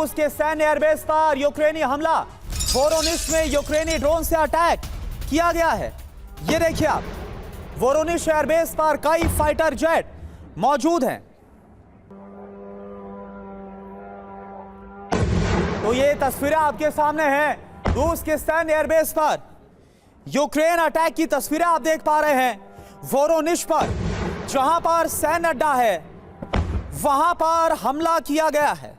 रूस के सैन्य एयरबेस पर यूक्रेनी हमला। वोरोनिश में यूक्रेनी ड्रोन से अटैक किया गया है। ये देखिए आप, वोरोनिश एयरबेस पर कई फाइटर जेट मौजूद हैं। तो ये तस्वीरें आपके सामने हैं रूस के सैन्य एयरबेस पर यूक्रेन अटैक की तस्वीरें आप देख पा रहे हैं। वोरोनिश पर, जहां पर सैन्य अड्डा है, वहां पर हमला किया गया है।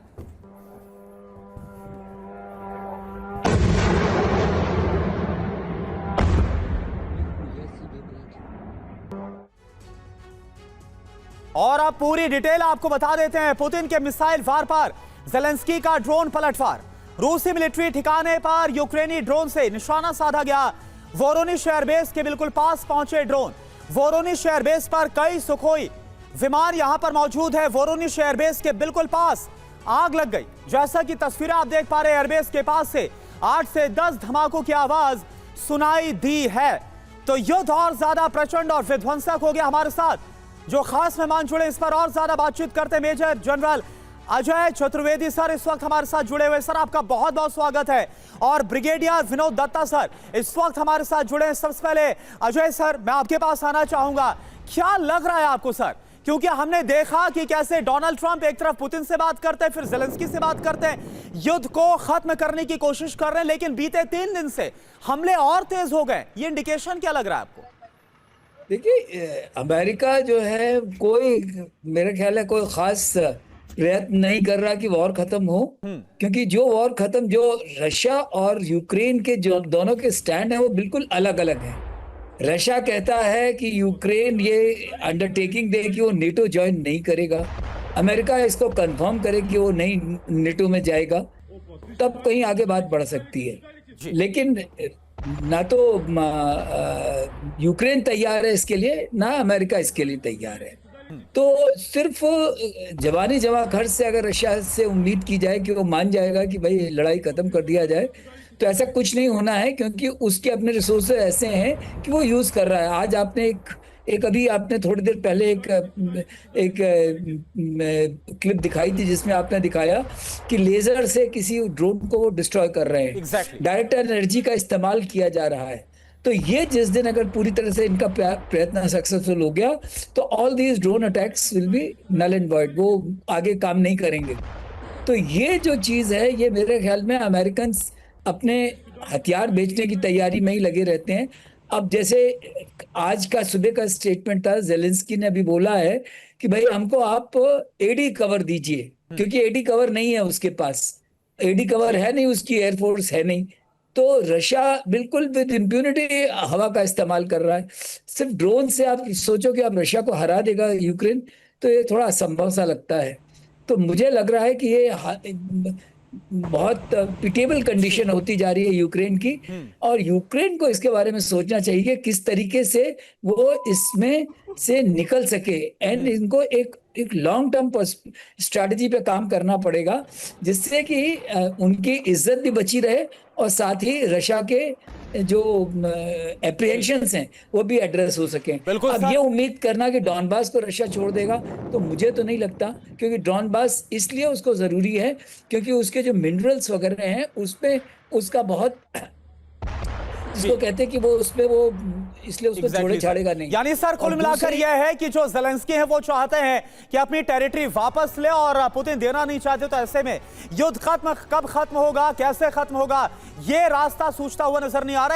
और अब पूरी डिटेल आपको बता देते हैं। पुतिन के मिसाइल वार पर ज़ेलेंस्की का ड्रोन पलटवार। रूसी मिलिट्री ठिकाने पर यूक्रेनी ड्रोन से निशाना साधा गया। वोरोनिश एयरबेस के बिल्कुल पास पहुंचे ड्रोन। वोरोनिश एयरबेस पर कई सुखोई विमान यहां पर मौजूद है। वोरोनिश एयरबेस के बिल्कुल पास आग लग गई। जैसा कि तस्वीरें आप देख पा रहे हैं, एयरबेस के पास से 8 से 10 धमाकों की आवाज सुनाई दी है। तो युद्ध और ज्यादा प्रचंड और विध्वंसक हो गया। हमारे साथ जो खास मेहमान जुड़े, इस पर और ज्यादा बातचीत करते major general Ajay Chaturvedi sir इस वक्त हमारे साथ जुड़े हुए। सर, आपका बहुत बहुत स्वागत है। और ब्रिगेडियर विनोद दत्ता सर इस वक्त हमारे साथ जुड़े हैं। सबसे पहले अजय सर, मैं आपके पास आना चाहूंगा, क्या लग रहा है आपको सर, क्योंकि हमने देखा कि कैसे डोनाल्ड ट्रंप एक तरफ पुतिन से बात करते हैं, फिर ज़ेलेंस्की से बात करते हैं, युद्ध को खत्म करने की कोशिश कर रहे हैं, लेकिन बीते 3 दिन से हमले और तेज हो गए। ये इंडिकेशन क्या लग रहा है आपको? देखिए, अमेरिका जो है कोई, मेरे ख्याल है कोई खास प्रयत्न नहीं कर रहा कि वॉर खत्म हो, क्योंकि जो वॉर खत्म, जो रशिया और यूक्रेन के जो दोनों के स्टैंड है वो बिल्कुल अलग अलग है। रशिया कहता है कि यूक्रेन ये अंडरटेकिंग दे कि वो नेटो ज्वाइन नहीं करेगा, अमेरिका इसको कंफर्म करे कि वो नहीं नेटो में जाएगा, तब कहीं आगे बात बढ़ सकती है। लेकिन ना तो यूक्रेन तैयार है इसके लिए, ना अमेरिका इसके लिए तैयार है। तो सिर्फ जवानी जमा खर्च से अगर रशिया से उम्मीद की जाए कि वो मान जाएगा कि भाई लड़ाई खत्म कर दिया जाए, तो ऐसा कुछ नहीं होना है, क्योंकि उसके अपने रिसोर्सेज ऐसे हैं कि वो यूज कर रहा है। आज आपने एक अभी आपने थोड़ी देर पहले एक क्लिप दिखाई थी जिसमें आपने दिखाया कि लेजर से किसी ड्रोन को वो डिस्ट्रॉय कर रहे हैं। डायरेक्ट एनर्जी का इस्तेमाल किया जा रहा है। तो ये जिस दिन अगर पूरी तरह से इनका प्रयत्न सक्सेसफुल हो गया, तो all these drone attacks will be null and void, वो आगे काम नहीं करेंगे। तो ये जो चीज है, ये मेरे ख्याल में अमेरिकन अपने हथियार बेचने की तैयारी में ही लगे रहते हैं। अब जैसे आज का सुबह का स्टेटमेंट था, ज़ेलेंस्की ने अभी बोला है कि भाई हमको आप एडी कवर दीजिए, क्योंकि एडी कवर नहीं है उसके पास, एडी कवर है नहीं, उसकी एयरफोर्स है नहीं। तो रशिया बिल्कुल विद इम्प्यूनिटी हवा का इस्तेमाल कर रहा है। सिर्फ ड्रोन से आप सोचो कि आप रशिया को हरा देगा यूक्रेन, तो ये थोड़ा असंभव सा लगता है। तो मुझे लग रहा है कि ये बहुत पिटेबल कंडीशन होती जा रही है यूक्रेन की, और यूक्रेन को इसके बारे में सोचना चाहिए किस तरीके से वो इसमें से निकल सके। एंड इनको एक लॉन्ग टर्म स्ट्रैटेजी पे काम करना पड़ेगा, जिससे कि उनकी इज्जत भी बची रहे और साथ ही रशिया के जो एप्रीहेंशंस हैं वो भी एड्रेस हो सके। अब ये उम्मीद करना कि डॉनबास को रशिया छोड़ देगा, तो मुझे तो नहीं लगता, क्योंकि डॉनबास इसलिए उसको जरूरी है क्योंकि उसके जो मिनरल्स वगैरह हैं उसपे उसका बहुत, जिसको कहते हैं कि वो उसपे वो इसलिए उसको छोड़े छाड़ेगा नहीं। यानी सर कुल मिलाकर यह है कि जो ज़ेलेंस्की है वो चाहते हैं कि अपनी टेरिटरी वापस ले, और पुतिन देना नहीं चाहते। तो ऐसे में युद्ध कब खत्म होगा, कैसे खत्म होगा, ये रास्ता सूझता हुआ नजर नहीं आ रहा है।